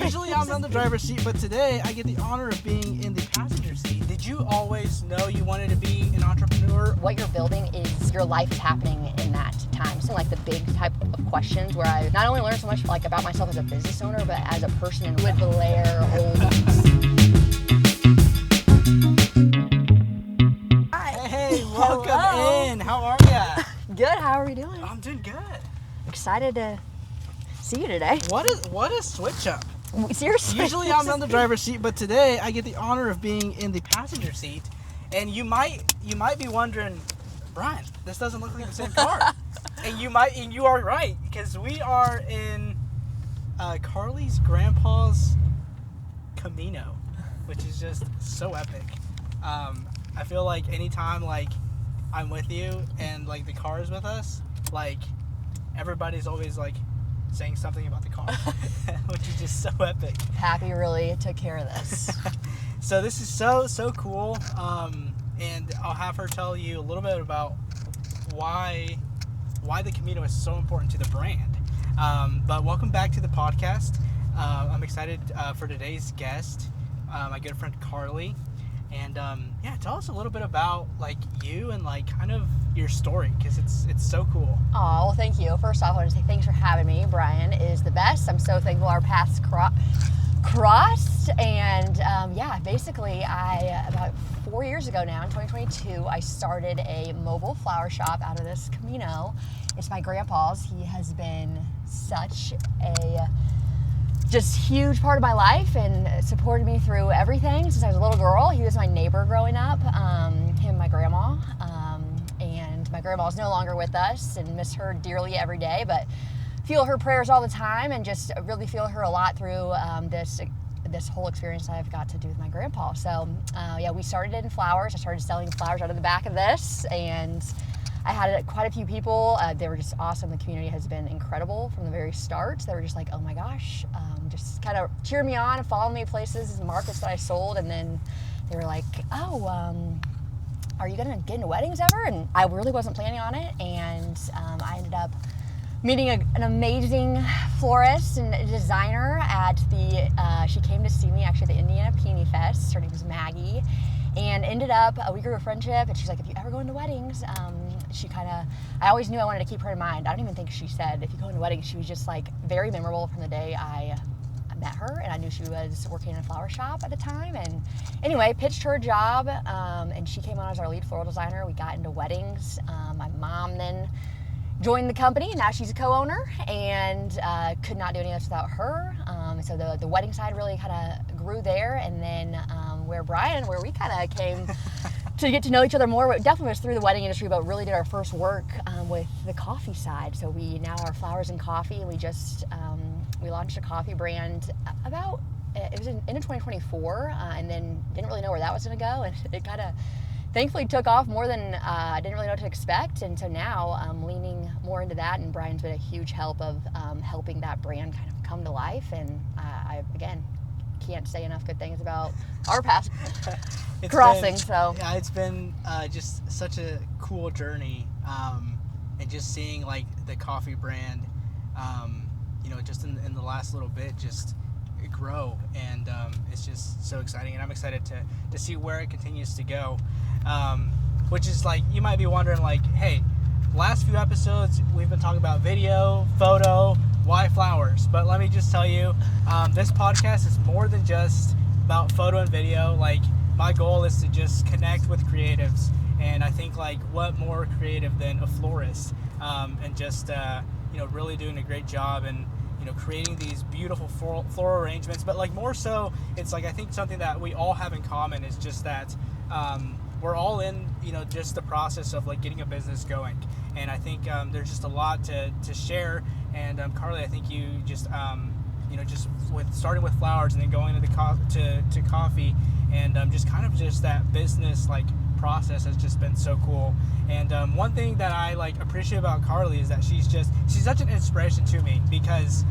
Usually I'm on the driver's seat, but today I get the honor of being in the passenger seat. Did you always know you wanted to be an entrepreneur? What you're building is your life is happening in that time. So like the big type of questions where I not only learned so much like about myself as a business owner, but as a person and with Blair Hey, welcome Hello. in. How are ya? Good, how are we doing? I'm doing good. Excited to see you today. What a switch up. Seriously? Usually I'm on the driver's seat, but today I get the honor of being in the passenger seat. And you might be wondering, Brian, this doesn't look like the same car. and you are right, because we are in Karly's grandpa's Camino, which is just so epic. I feel like anytime like I'm with you and like the car is with us, like everybody's always like saying something about the car, which is just so epic. Happy really took care of this. So this is so cool, and I'll have her tell you a little bit about why the Camino is so important to the brand. But welcome back to the podcast. I'm excited for today's guest, my good friend Karly. And yeah, tell us a little bit about like you and like kind of your story, because it's so cool. Oh, well, thank you. First off, I want to say thanks for having me. Brian is the best. I'm so thankful our paths crossed. And yeah, basically, about 4 years ago now, in 2022, I started a mobile flower shop out of this Camino. It's my grandpa's. He has been such a just huge part of my life and supported me through everything since I was a little girl. He was my neighbor growing up, him and my grandma. And my grandma is no longer with us and miss her dearly every day, but feel her prayers all the time and just really feel her a lot through this whole experience that I've got to do with my grandpa. So yeah, we started in flowers. I started selling flowers out of the back of this, and I had quite a few people. They were just awesome. The community has been incredible from the very start. They were just like, oh my gosh, just kind of cheered me on and followed me places and markets that I sold. And then they were like, oh, are you going to get into weddings ever? And I really wasn't planning on it. And I ended up meeting an amazing florist and designer at she came to see me actually at the Indiana Peony Fest. Her name was Maggie. And ended up, we grew a friendship, and she's like, if you ever go into weddings, I always knew I wanted to keep her in mind. I don't even think she said, if you go into weddings, she was just like very memorable from the day I met her, and I knew she was working in a flower shop at the time. And anyway, pitched her a job, and she came on as our lead floral designer. We got into weddings. My mom then joined the company, and now she's a co-owner, and could not do any of this without her. So the wedding side really kind of grew there, and then where we kind of came to get to know each other more, it definitely was through the wedding industry, but really did our first work with the coffee side. So we now are Flowers and Coffee, and we just we launched a coffee brand it was in 2024, and then didn't really know where that was going to go, and it kind of thankfully took off more than I didn't really know what to expect. And so now I'm leaning more into that, and Brian's been a huge help of helping that brand kind of come to life. And I, again, can't say enough good things about our paths crossing. Yeah, it's been just such a cool journey, and just seeing like the coffee brand, just in the last little bit, just grow, and it's just so exciting, and I'm excited to see where it continues to go, which is like, you might be wondering like, hey, last few episodes we've been talking about video, photo, why flowers? But let me just tell you, this podcast is more than just about photo and video. Like, my goal is to just connect with creatives, and I think like, what more creative than a florist, and just really doing a great job and creating these beautiful floral arrangements. But like, more so, it's like, I think something that we all have in common is just that we're all in just the process of like getting a business going, and I think there's just a lot to share. And Karly, I think you just just with starting with flowers and then going into to coffee, and just that business like process has just been so cool. And one thing that I like appreciate about Karly is that she's such an inspiration to me, because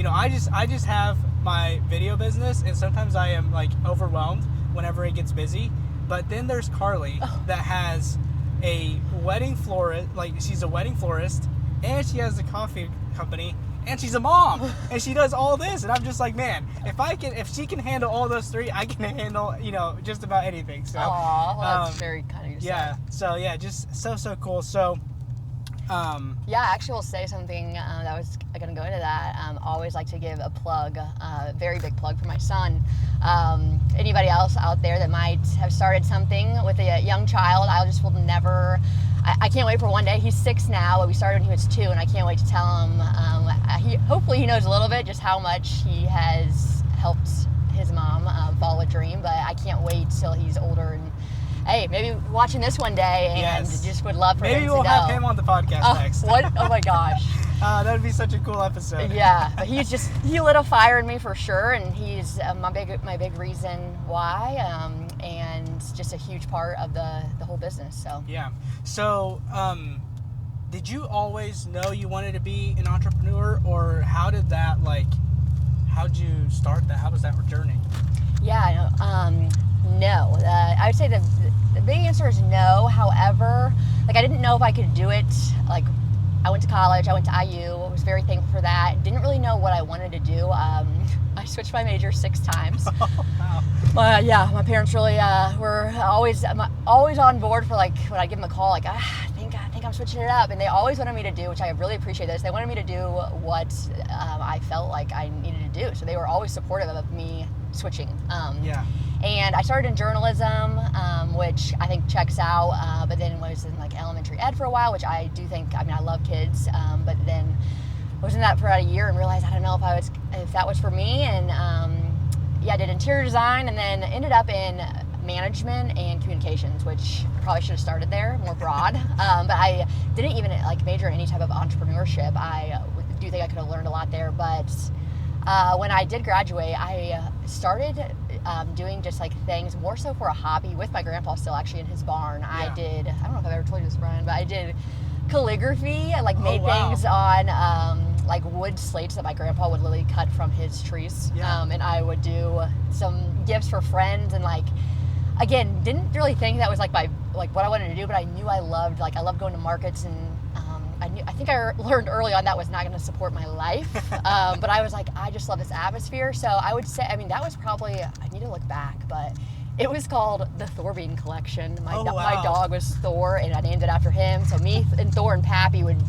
I just have my video business, and sometimes I am like overwhelmed whenever it gets busy. But then there's Karly that has a wedding florist, like she's a wedding florist, and she has a coffee company, and she's a mom, and she does all this, and I'm just like, man, if she can handle all those three, I can handle, just about anything. So, well, that's very kind of you to yeah. say. So yeah, just so cool. So, yeah, I actually will say something that was going to go into that. Always like to give a plug, a very big plug for my son. Anybody else out there that might have started something with a young child, I just will never. I can't wait for one day. He's 6 now, but we started when he was 2, and I can't wait to tell him. Hopefully he knows a little bit just how much he has helped his mom follow a dream. But I can't wait till he's older and. Hey, maybe watching this one day and just would love for him to know. Maybe we'll have him on the podcast next. What? Oh my gosh. That would be such a cool episode. Yeah, but he lit a fire in me for sure, and he's my big reason why, and just a huge part of the whole business. So yeah. So, did you always know you wanted to be an entrepreneur, or how did that how'd you start that? How was that journey? Yeah, no. I would say the big answer is no. However, I didn't know if I could do it. I went to college. I went to IU. I was very thankful for that. Didn't really know what I wanted to do. I switched my major 6 times. Oh, wow. Yeah, my parents really were always on board for when I give them a call, I think I'm switching it up, and they always wanted me to do, which I really appreciate this. They wanted me to do what I felt like I needed to do. So they were always supportive of me switching. Yeah. And I started in journalism, which I think checks out, but then was in elementary ed for a while, which I do think, I love kids, but then I was in that for about a year and realized I don't know if that was for me, and I did interior design, and then ended up in management and communications, which probably should have started there, more broad, but I didn't even major in any type of entrepreneurship. I do think I could have learned a lot there, but when I did graduate, I started doing just things more so for a hobby with my grandpa still actually in his barn. Yeah. I don't know if I've ever told you this, Brian, but I did calligraphy. I made things on wood slates that my grandpa would literally cut from his trees. Yeah. And I would do some gifts for friends, and again, didn't really think that was what I wanted to do, but I knew I loved going to markets, and I think I learned early on that was not going to support my life, but I was I just love this atmosphere. So I would say, that was probably, I need to look back, but it was called the Thorbean Collection. My dog was Thor, and I named it after him. So me and Thor and Pappy would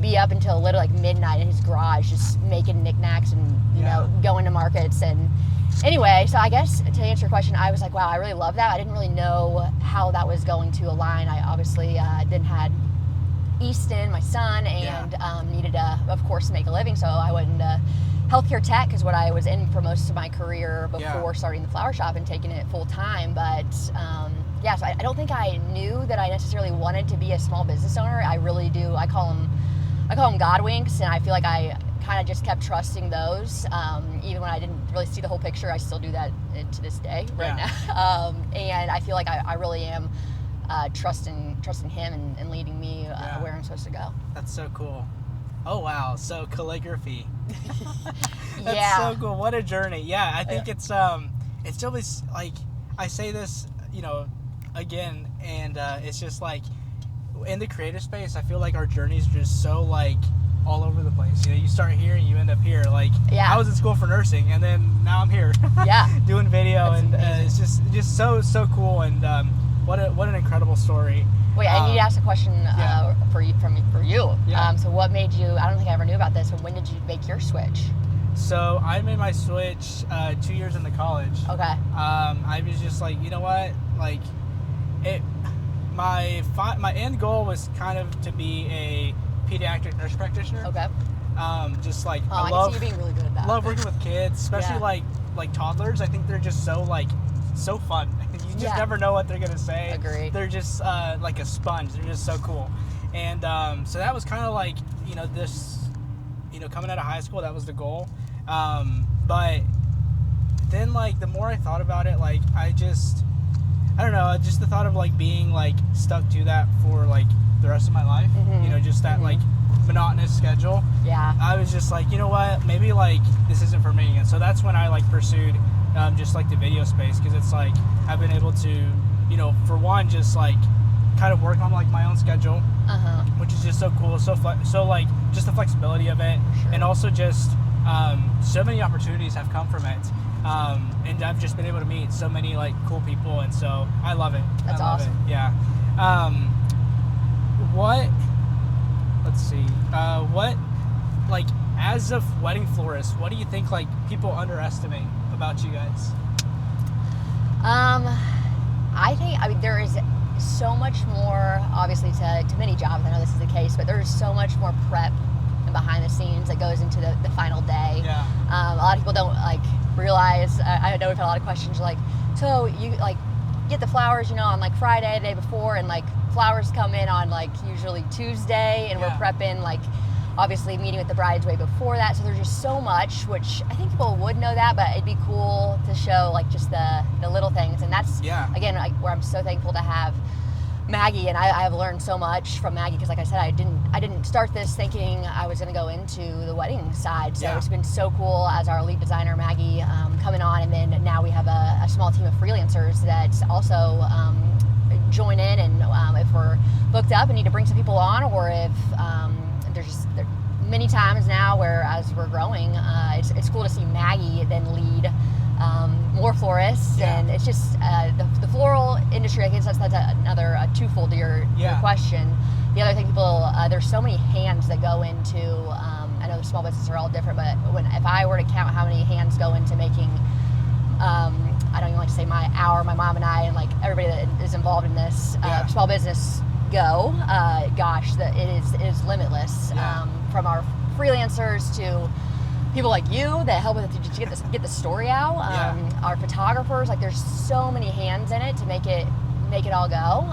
be up until literally midnight in his garage, just making knickknacks and going to markets. And anyway, so I guess to answer your question, I was wow, I really love that. I didn't really know how that was going to align. I obviously then had Easton, my son, and needed to, of course, make a living, so I went into healthcare tech, is what I was in for most of my career before starting the flower shop and taking it full time. But so I don't think I knew that I necessarily wanted to be a small business owner. I really do. I call them God winks, and I feel like I kind of just kept trusting those, even when I didn't really see the whole picture. I still do that to this day right now, and I feel like I really am trusting him and leading me where I'm supposed to go. That's so cool. Oh wow, so calligraphy. That's Yeah. so cool. What a journey. Yeah, I think it's always I say this, again, and it's just in the creative space, I feel like our journeys are just so all over the place. You start here and you end up here. I was in school for nursing, and then now I'm here. Yeah. Doing video. That's it's just so cool, and what an incredible story. Wait, I need to ask a question for you. Yeah. So what made you, I don't think I ever knew about this, but when did you make your switch? So I made my switch 2 years into college. Okay. I was just you know what? My end goal was kind of to be a pediatric nurse practitioner. Okay. I can see you being really good at that. Love working with kids, especially like toddlers. I think they're just so fun. You just never know what they're gonna say. Agree. They're just like a sponge. They're just so cool. And so that was kind of this, coming out of high school, that was the goal. But then the more I thought about it, I don't know, just the thought of being stuck to that for the rest of my life. Mm-hmm. Just that monotonous schedule. Yeah. I was just you know what, maybe this isn't for me. And so that's when I pursued just the video space, because it's I've been able to, for one, just kind of work on like my own schedule, which is just so cool. So like just the flexibility of it, and also just so many opportunities have come from it. And I've just been able to meet so many like cool people, and so I love it. That's awesome. Yeah. Let's see. What, like, as a wedding florist, what do you think like people underestimate about you guys? I mean, there is so much more, obviously, to many jobs. I know this is the case, but there is so much more prep and behind the scenes that goes into the final day. Yeah. A lot of people don't like realize. I know we've had a lot of questions like, so you like get the flowers, you know, on like Friday, the day before, and like flowers come in on like usually Tuesday, and we're prepping like obviously meeting with the brides way before that. So there's just so much, which I think people would know that, but it'd be cool to show like just the little things. And that's again like where I'm so thankful to have Maggie, and I have learned so much from Maggie, because like I said, I didn't start this thinking I was going to go into the wedding side. So it's been so cool as our lead designer Maggie coming on, and then now we have a small team of freelancers that also join in, and if we're booked up and need to bring some people on, or if there's many times now where as we're growing, it's cool to see Maggie then lead more florists, and it's just the floral industry. I guess that's another twofold to your question. The other thing, there's so many hands that go into. I know the small businesses are all different, but if I were to count how many hands go into making, I don't even like to say my mom and I, and like everybody that is involved in this small business go. It is limitless. From our freelancers to people like you that help with to get the story out. Our photographers, like there's so many hands in it to make it all go.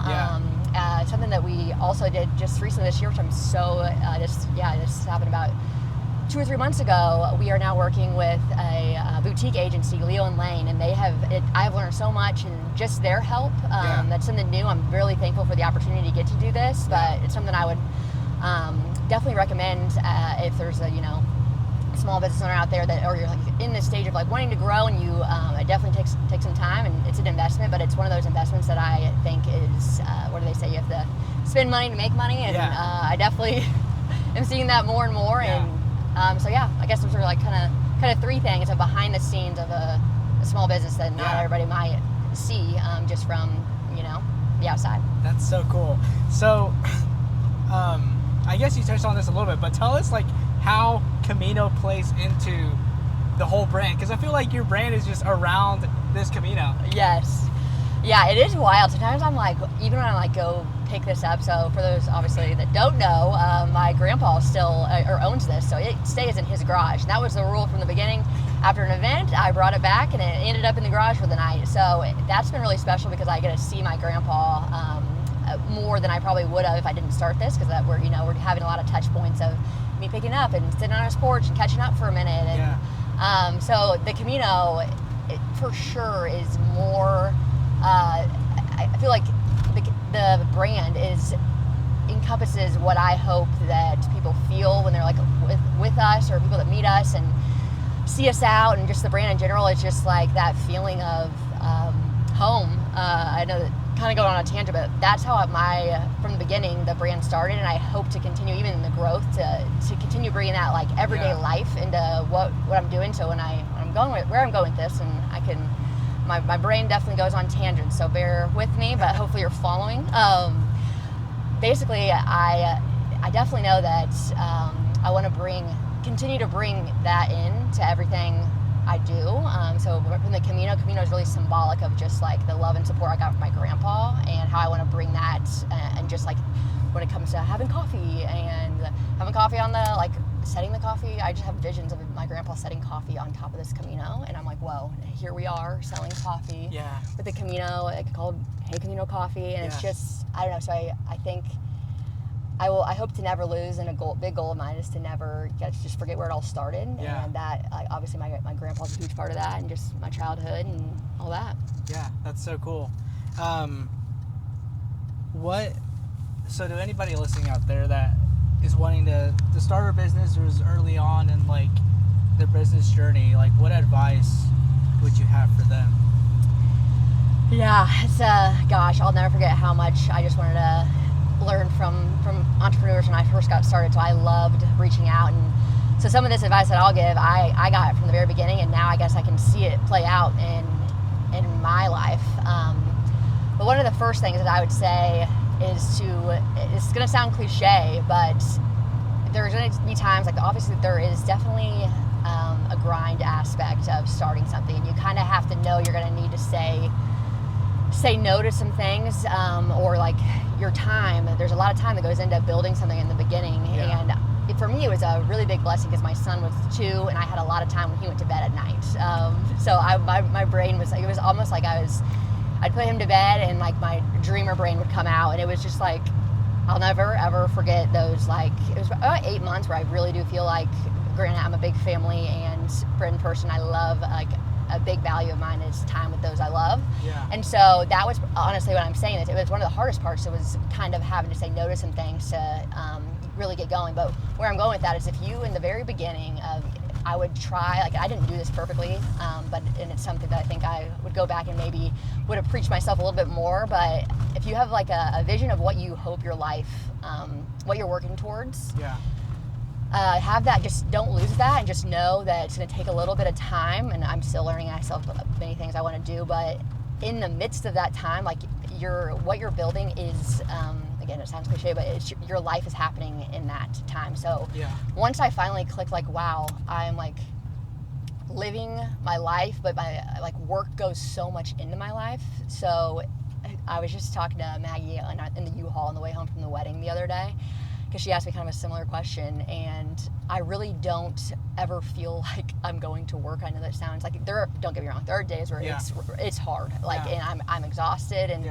Something that we also did just recently this year, which I'm so this happened about 2 or 3 months ago. We are now working with a boutique agency, Leo and Lane, and I've learned so much, and just their help. That's something new. I'm really thankful for the opportunity to get to do this, but it's something I would definitely recommend if there's a small business owner out there or you're like in this stage of like wanting to grow, and you it definitely takes some time, and it's an investment, but it's one of those investments that I think is what do they say, you have to spend money to make money, and I definitely am seeing that more and more. And I guess those are like kind of three things of behind the scenes of a small business that not everybody might see just from the outside. That's so cool. So I guess you touched on this a little bit, but tell us like how Camino plays into the whole brand, because I feel like your brand is just around this Camino. Yes. Yeah, it is wild. Sometimes I'm like, even when I like go pick this up, so for those obviously that don't know, my grandpa still owns this, so it stays in his garage. And that was the rule from the beginning. After an event, I brought it back, and it ended up in the garage for the night. So that's been really special, because I get to see my grandpa more than I probably would have if I didn't start this, because we're having a lot of touch points of me picking up and sitting on his porch and catching up for a minute. And so the Camino, it for sure is more. I feel like the brand encompasses what I hope that people feel when they're like with us, or people that meet us and see us out, and just the brand in general. It's just like that feeling of home. I know that kind of going on a tangent, but that's how from the beginning the brand started, and I hope to continue even in the growth to continue bringing that like everyday life into what I'm doing. So when I'm going where I'm going with this, and I can. My brain definitely goes on tangents, so bear with me, but hopefully you're following. Basically, I definitely know that I want to continue to bring that in to everything I do. So from the Camino is really symbolic of just like the love and support I got from my grandpa, and how I want to bring that, and just like when it comes to having coffee on the like setting the coffee. I just have visions of my grandpa setting coffee on top of this Camino, and I'm like, whoa, here we are selling coffee with the Camino, like called Hey Camino Coffee, and it's just, I don't know. So I think I hope to never lose, and big goal of mine is to never just forget where it all started, and that obviously my grandpa's a huge part of that, and just my childhood and all that. Yeah, that's so cool. So to anybody listening out there that is wanting to start a business, or is early on in like their business journey, like what advice would you have for them? Yeah, it's gosh, I'll never forget how much I just wanted to learn from entrepreneurs when I first got started. So I loved reaching out, and so some of this advice that I'll give, I got it from the very beginning, and now I guess I can see it play out in my life. But one of the first things that I would say is it's going to sound cliche, but there's going to be times, like obviously there is definitely a grind aspect of starting something, and you kind of have to know you're going to need to say no to some things, or like your time. There's a lot of time that goes into building something in the beginning, and for me it was a really big blessing because my son was 2 and I had a lot of time when he went to bed at night. So my brain was like, it was almost like I'd put him to bed and like my dreamer brain would come out, and it was just like, I'll never ever forget those, like, it was about 8 months where I really do feel like, granted I'm a big family and friend person, I love, like, a big value of mine is time with those I love. Yeah. And so that was honestly what I'm saying, is it was one of the hardest parts. It was kind of having to say no to some things to really get going. But where I'm going with that is, if you in the very beginning of, I would try, like I didn't do this perfectly, and it's something that I think I would go back and maybe would have preached myself a little bit more. But if you have like a vision of what you hope your life, what you're working towards, have that, just don't lose that, and just know that it's going to take a little bit of time, and I'm still learning myself many things I want to do, but in the midst of that time, like what you're building is, again, it sounds cliche, but it's your life is happening in that time. So once I finally clicked, like, wow, I'm like living my life, but my like work goes so much into my life. So I was just talking to Maggie in the U-Haul on the way home from the wedding the other day, because she asked me kind of a similar question, and I really don't ever feel like I'm going to work. I know that sounds like, don't get me wrong, there are days where it's hard, like, and I'm exhausted, and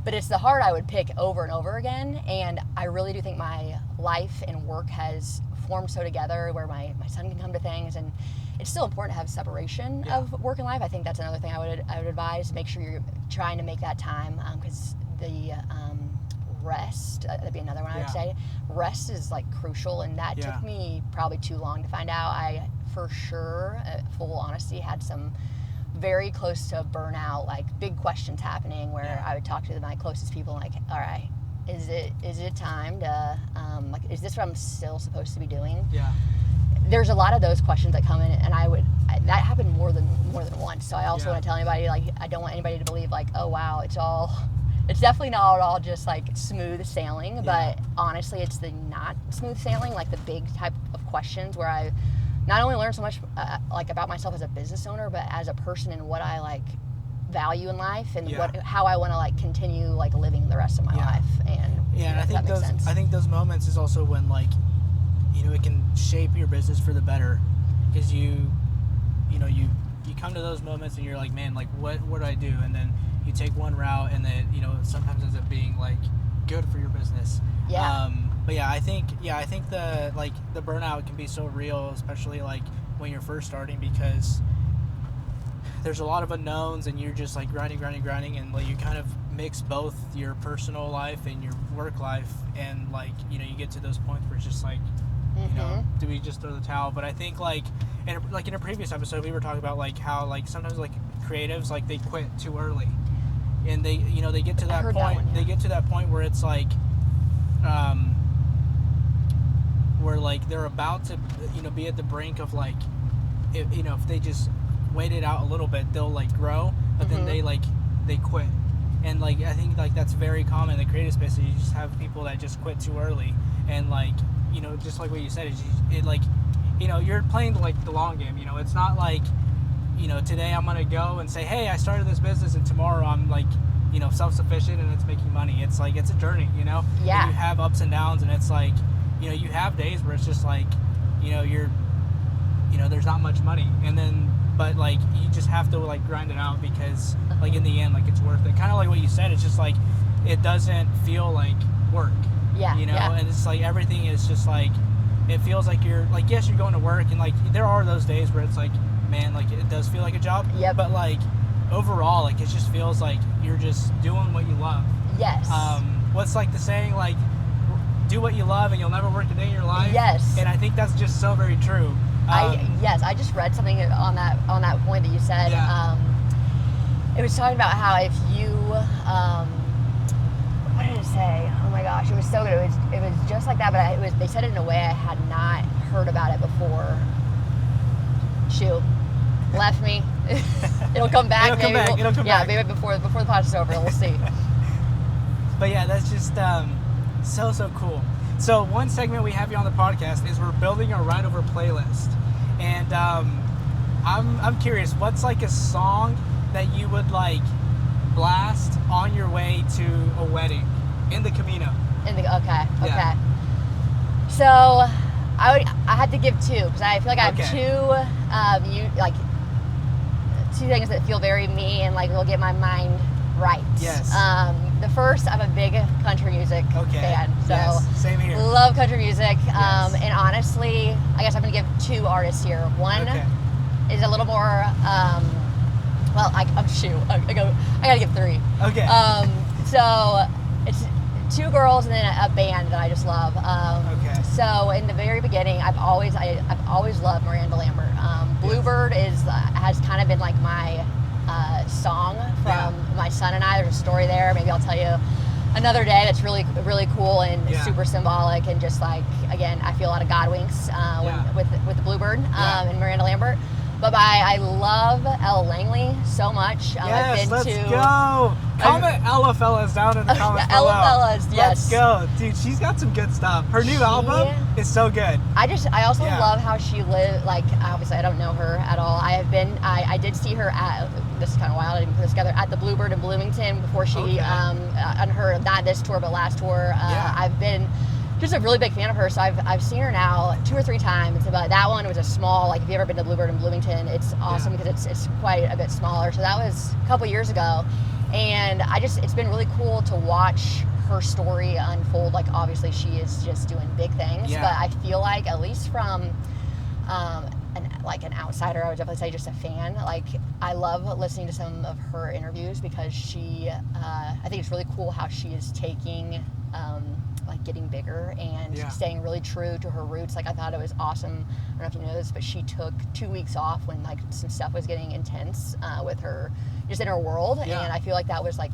but it's the hard I would pick over and over again. And I really do think my life and work has formed so together where my son can come to things, and it's still important to have separation of work and life. I think that's another thing I would advise. Make sure you're trying to make that time, because the rest, that'd be another one I would say. Rest is like crucial, and that took me probably too long to find out. I, for sure, full honesty, had some very close to burnout, like big questions happening where I would talk to my closest people, like, all right, is it time to, like, is this what I'm still supposed to be doing? There's a lot of those questions that come in, and that happened more than once. So I also want to tell anybody, like, I don't want anybody to believe like, oh wow, it's definitely not all just like smooth sailing, but honestly, it's the not smooth sailing, like the big type of questions where I not only learned so much like about myself as a business owner, but as a person and what I like value in life, and how I want to like continue like living the rest of my life. And and I think those moments is also when, like, you know, it can shape your business for the better, because you come to those moments and you're like, man, like what do I do? And then you take one route, and then, you know, sometimes ends up being like good for your business. But I think the burnout can be so real, especially like when you're first starting, because there's a lot of unknowns, and you're just like grinding, and like you kind of mix both your personal life and your work life, and like, you know, you get to those points where it's just like, you know, do we just throw the towel? But I think like in a previous episode, we were talking about like how like sometimes like creatives, like they quit too early, and they, you know, they get to that point. They get to that point where it's like, where like they're about to, you know, be at the brink of like, you know, if they just wait it out a little bit, they'll like grow, but then they quit. And like, I think like that's very common in the creative space. You just have people that just quit too early, and like, you know, just like what you said, it like, you know, you're playing like the long game. You know, it's not like, you know, today I'm gonna go and say, hey, I started this business, and tomorrow I'm like, you know, self-sufficient and it's making money. It's like, it's a journey, you know. And you have ups and downs, and it's like, you know, you have days where it's just like, you know, there's not much money, and then, but like, you just have to like grind it out, because like in the end, like, it's worth it. Kind of like what you said, it's just like, it doesn't feel like work. You know, and it's like everything is just like, it feels like you're like, yes, you're going to work, and like there are those days where it's like, man, like it does feel like a job. But like overall, like it just feels like you're just doing what you love. What's like the saying, like, do what you love and you'll never work a day in your life. And I think that's just so very true. I just read something on that point that you said. It was talking about how if you, what did it say? Oh my gosh, it was so good. It was just like that, but they said it in a way I had not heard about it before. Shoot, left me. It'll come back. It'll come back. Yeah, maybe before the podcast is over, we'll see. But yeah, that's just so cool. So one segment we have here on the podcast is we're building a ride over playlist, and I'm curious, what's like a song that you would like blast on your way to a wedding in the Camino? Okay. Yeah. So I had to give two because I feel like I have two things that feel very me and like will get my mind right. Yes. The first, I'm a big country music fan. So yes, same here. Love country music. Yes. And honestly, I guess I'm gonna give two artists here. One is a little more. I gotta give three. Okay. So it's two girls and then a band that I just love. So in the very beginning, I've always loved Miranda Lambert. Bluebird has kind of been like my song from my son and I. There's a story there. Maybe I'll tell you another day. That's really really cool and super symbolic and just like, again, I feel a lot of God winks with the Bluebird and Miranda Lambert. But I love Ella Langley so much. Yes, let's go. Comment Ella fellas down in the comments below. Ella fellas, yes. Let's go. Dude, she's got some good stuff. Her new album is so good. I also love how she lived, like, obviously I don't know her at all. I did see her at, this is kind of wild, I didn't put this together, at the Bluebird in Bloomington before she, on her, not this tour, but last tour. I've been just a really big fan of her, so I've seen her now 2 or 3 times. But that one was a small, like if you've ever been to Bluebird in Bloomington, it's awesome because it's quite a bit smaller. So that was a couple years ago, and it's been really cool to watch her story unfold. Like obviously she is just doing big things, but I feel like at least from an outsider, I would definitely say just a fan. Like I love listening to some of her interviews because she, I think it's really cool how she is taking. Like getting bigger and staying really true to her roots. Like I thought it was awesome. I don't know if you know this, but she took 2 weeks off when like some stuff was getting intense with her, just in her world. And I feel like that was like,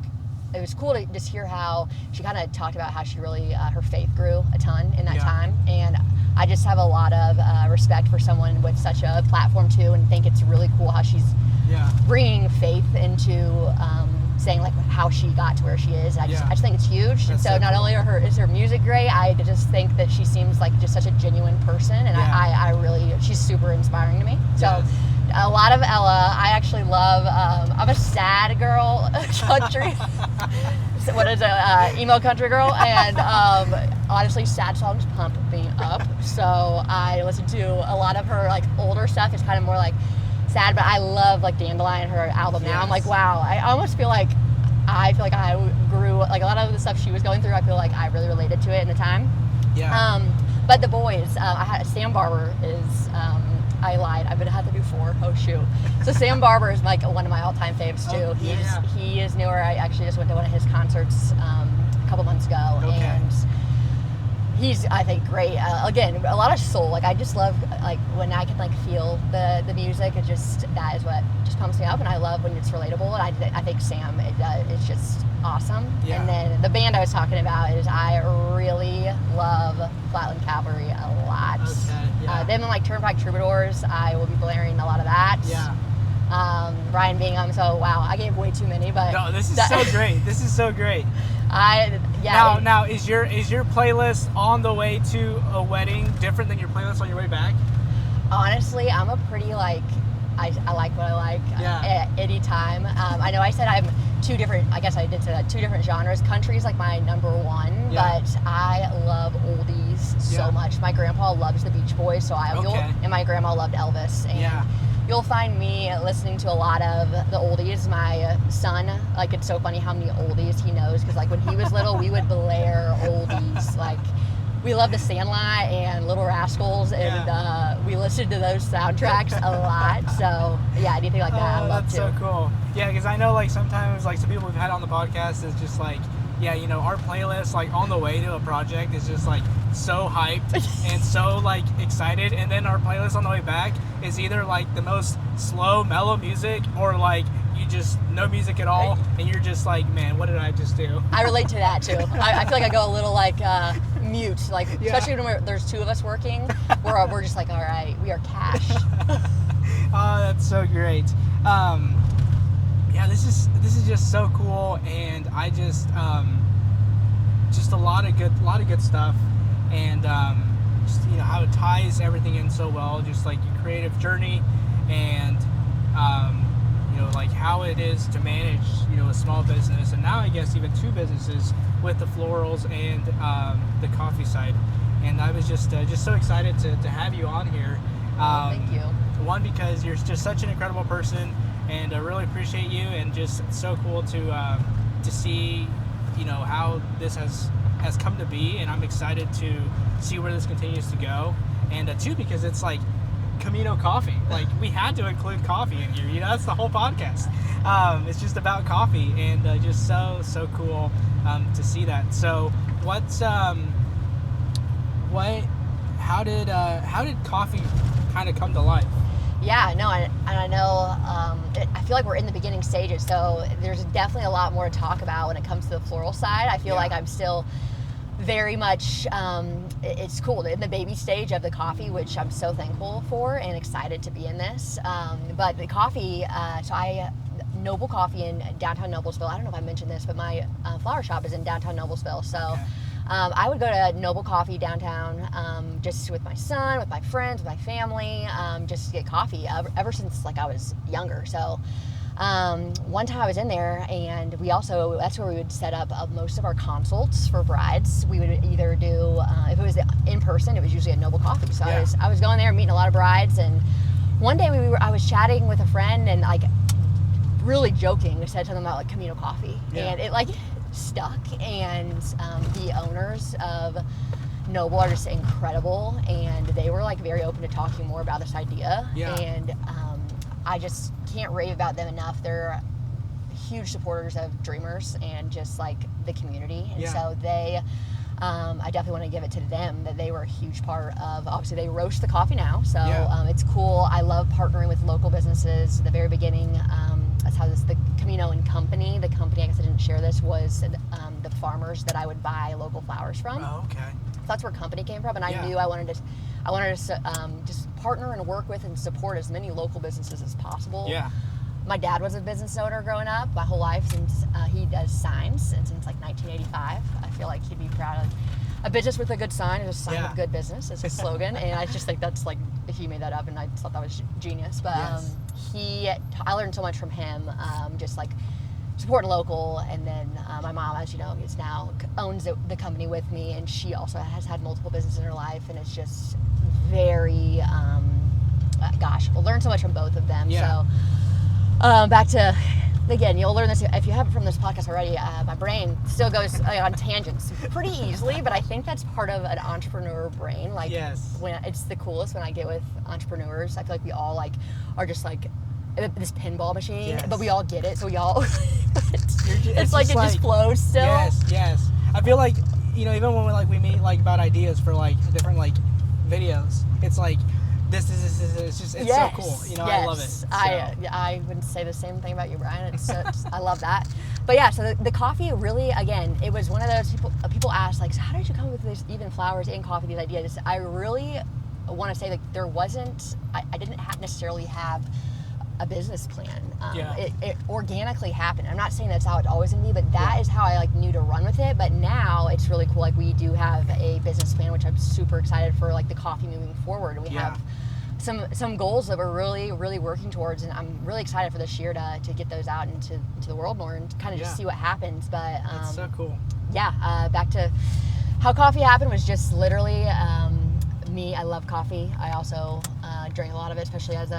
it was cool to just hear how she kind of talked about how she really, her faith grew a ton in that time. And I just have a lot of respect for someone with such a platform too, and think it's really cool how she's bringing faith into saying like how she got to where she is. I just think it's huge. That's and so not only is her music great, I just think that she seems like just such a genuine person, and I really, she's super inspiring to me. So a lot of Ella. I actually love, I'm a sad girl, country. What is it, emo country girl, and honestly sad songs pump me up, so I listen to a lot of her like older stuff. It's kind of more like sad, but I love like Dandelion, her album now. I'm like, wow, I almost feel like I grew, like a lot of the stuff she was going through, I feel like I really related to it in the time. But the boys, Sam Barber is, I lied, I would have to do 4. Oh shoot. So Sam Barber is like one of my all-time faves too. He is newer. I actually just went to one of his concerts a couple months ago, and he's, I think, great. Again, a lot of soul. Like I just love like when I can like feel the music. It just, that is what just pumps me up, and I love when it's relatable. And I think Sam is just awesome. And then the band I was talking about is, I really love Flatland Cavalry a lot. Them and like Turnpike Troubadours, I will be blaring a lot of that. Brian Bingham. So wow, I gave way too many, but no, this is so great. This is so great. Now is your playlist on the way to a wedding different than your playlist on your way back? Honestly, I'm a pretty like, I like what I like at any time. I know I said I'm 2 different, I guess I did say that, 2 different genres. Country is like my number 1, but I love oldies so much. My grandpa loves the Beach Boys, so and my grandma loved Elvis. And you'll find me listening to a lot of the oldies. My son, like, it's so funny how many oldies he knows, because like when he was little, we would blare oldies. Like we loved The Sandlot and Little Rascals, and we listened to those soundtracks a lot. So anything like that, I love that's too. So cool. Yeah, because I know like sometimes like some people we've had on the podcast is just like yeah, you know, our playlist like on the way to a project is just like so hyped and so like excited, and then our playlist on the way back is either like the most slow mellow music or like you just no music at all, and you're just like, man, what did I just do? I relate to that too. I feel like I go a little like mute, like especially when there's two of us working, we're just like, all right, we are cash. Oh, that's so great. Yeah, this is just so cool, and I just a lot of good stuff, and just, you know, how it ties everything in so well, just like your creative journey, and you know, like how it is to manage, you know, a small business, and now I guess even two businesses with the florals and the coffee side. And I was just so excited to have you on here. Thank you. One, because you're just such an incredible person, and I really appreciate you, and just so cool to see, you know, how this has come to be, and I'm excited to see where this continues to go. And two, because it's like Camino Coffee, like we had to include coffee in here. You know, that's the whole podcast. It's just about coffee, and just so cool to see that. So how did coffee kind of come to life? Yeah, no, and I know, I feel like we're in the beginning stages, so there's definitely a lot more to talk about when it comes to the floral side. I feel like I'm still very much, it's cool, in the baby stage of the coffee, which I'm so thankful for and excited to be in this. But the coffee, Noble Coffee in downtown Noblesville, I don't know if I mentioned this, but my flower shop is in downtown Noblesville, so... Okay. I would go to Noble Coffee downtown, just with my son, with my friends, with my family, just to get coffee ever since like I was younger. So one time I was in there, and that's where we would set up most of our consults for brides. We would either do, if it was in person, it was usually at Noble Coffee. So I was going there meeting a lot of brides, and one day I was chatting with a friend, and like really joking, said something about like Camino Coffee, and it like stuck. And the owners of Noble are just incredible, and they were like very open to talking more about this idea. And I just can't rave about them enough. They're huge supporters of dreamers and just like the community, and so they I definitely want to give it to them that they were a huge part of. Obviously they roast the coffee now, so it's cool. I love partnering with local businesses. At the very beginning, that's how the Camino and Company, the company, I guess I didn't share this, was the farmers that I would buy local flowers from. Oh, okay. So that's where Company came from, and I knew I wanted to just partner and work with and support as many local businesses as possible. Yeah. My dad was a business owner growing up my whole life, since he does signs, and since like 1985. I feel like he'd be proud of a business with a good sign is a sign of good business. It's a slogan, and I just think that's like, he made that up, and I thought that was genius. But I learned so much from him, just like supporting local. And then my mom, as you know, owns the company with me, and she also has had multiple businesses in her life, and it's just very, learned so much from both of them. So back to, again, you'll learn this if you haven't from this podcast already. My brain still goes on tangents pretty easily, but I think that's part of an entrepreneur brain. Like, when it's the coolest when I get with entrepreneurs. I feel like we all like are just like this pinball machine, but we all get it. So we all, it's like it just flows still. Yes. I feel like, you know, even when we meet like about ideas for like different like videos, it's like, this is it's just so cool. You know, I love it. So. I would say the same thing about you, Brian. I love that. But yeah, so the coffee really, again, it was one of those people ask like, so how did you come up with these even flowers in coffee, these ideas? I really want to say like there wasn't, I didn't necessarily have a business plan. It organically happened. I'm not saying that's how it's always going to be, but that is how I like knew to run with it. But now it's really cool. Like we do have a business plan, which I'm super excited for, like the coffee moving forward. And we have some goals that we're really, really working towards, and I'm really excited for this year to get those out into the world more and kind of just see what happens. But that's so cool. Back to how coffee happened was just literally me. I love coffee. I also drink a lot of it, especially as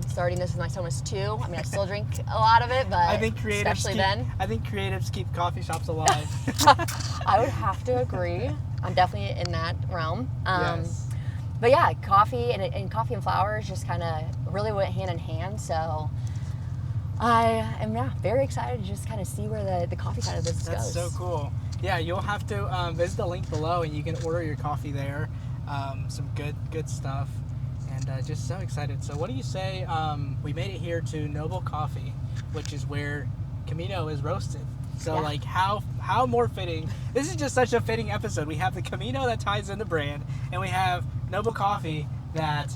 starting this when my son was 2. I mean, I still drink a lot of it, but I think creatives keep coffee shops alive. I would have to agree. I'm definitely in that realm. But yeah, coffee and coffee and flowers just kind of really went hand in hand. So I am very excited to just kind of see where the coffee side of the business goes. That's so cool. Yeah, you'll have to visit the link below, and you can order your coffee there. Some good stuff, and just so excited. So what do you say we made it here to Noble Coffee, which is where Camino is roasted. So like how more fitting. This is just such a fitting episode. We have the Camino that ties in the brand, and we have Noble Coffee that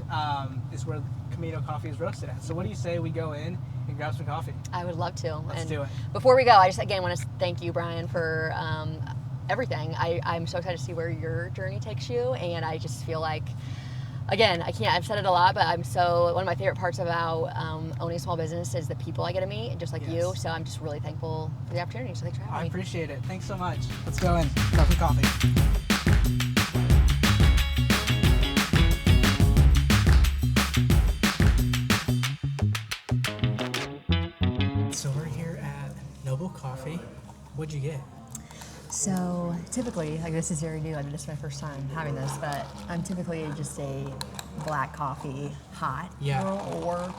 is where Camino Coffee is roasted at. So what do you say we go in and grab some coffee? I would love to. Let's do it. Before we go, I just again want to thank you, Brian, for everything. I'm so excited to see where your journey takes you, and I just feel like, again, I've said it a lot, but one of my favorite parts about owning a small business is the people I get to meet, just like you. So I'm just really thankful for the opportunity. So thanks for having me. I appreciate it. Thanks so much. Let's go in. Grab some coffee. So we're here at Noble Coffee. What'd you get? So typically, like this is very new, this is my first time having this, but I'm typically just a black coffee, hot, or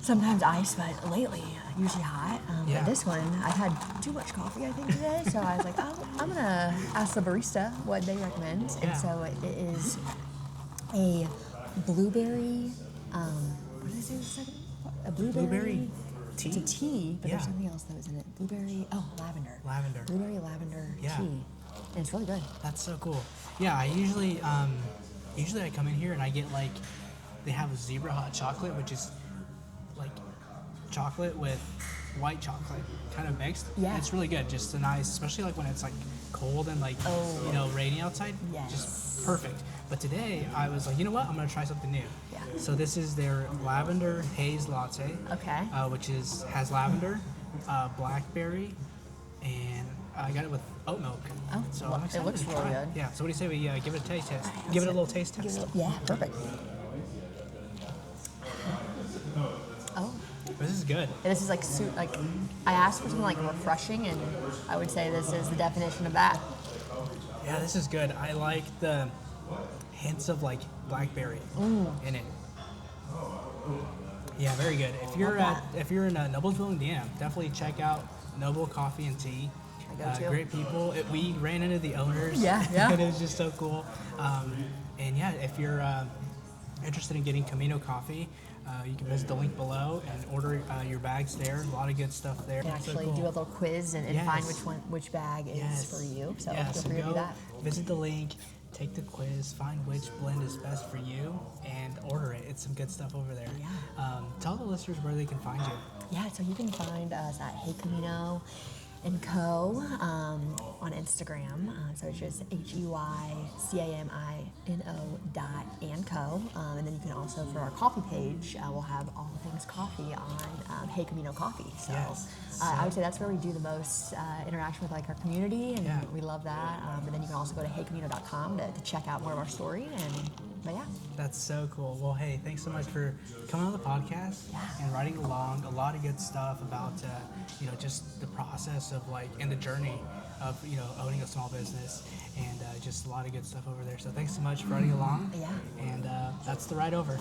sometimes iced, but lately usually hot. But this one, I've had too much coffee, I think, today, so I was like, oh, I'm gonna ask the barista what they recommend. And so it is a blueberry, what did I say the second? A blueberry tea. It's a tea, but there's something else that was in it. Lavender. Lavender. Blueberry lavender tea. And it's really good. That's so cool. Yeah, I usually I come in here and I get like, they have a zebra hot chocolate, which is like chocolate with white chocolate kind of mixed. Yeah. It's really good. Just a nice, especially like when it's like cold and like, rainy outside. Yes. Just perfect. But today I was like, you know what? I'm going to try something new. Yeah. So this is their lavender haze latte. Okay. Which has lavender, blackberry, and I got it with oat milk. Oh, so well, I'm excited it looks to really try good. Yeah. So what do you say we give it a taste test? Right, Give it a little taste test. Yeah, perfect. Oh. This is good. This is like I asked for something like refreshing, and I would say this is the definition of that. Yeah, this is good. I like the hints of like blackberry in it. Yeah, very good. If you're in Noblesville, Indiana, definitely check out Noble Coffee and Tea. Great people. We ran into the owners. Yeah. And it was just so cool. And yeah, if you're interested in getting Camino Coffee, you can visit the link below and order your bags there. A lot of good stuff there. And actually do a little quiz and find which bag is for you. So feel free to do that. Visit the link, take the quiz, find which blend is best for you, and order it. It's some good stuff over there. Yeah. Tell the listeners where they can find you. Yeah, so you can find us at Hey Camino Co. On Instagram. So it's just HEYCAMINO.&co. And then you can also, for our coffee page, we'll have all things coffee on Hey Camino Coffee. So I would say that's where we do the most interaction with like our community, and we love that. And then you can also go to heycamino.com to check out more of our story. But yeah. That's so cool. Well, hey, thanks so much for coming on the podcast and riding along. A lot of good stuff about, just the process of and the journey of, owning a small business, and just a lot of good stuff over there. So thanks so much for riding along. Yeah. And that's the ride over.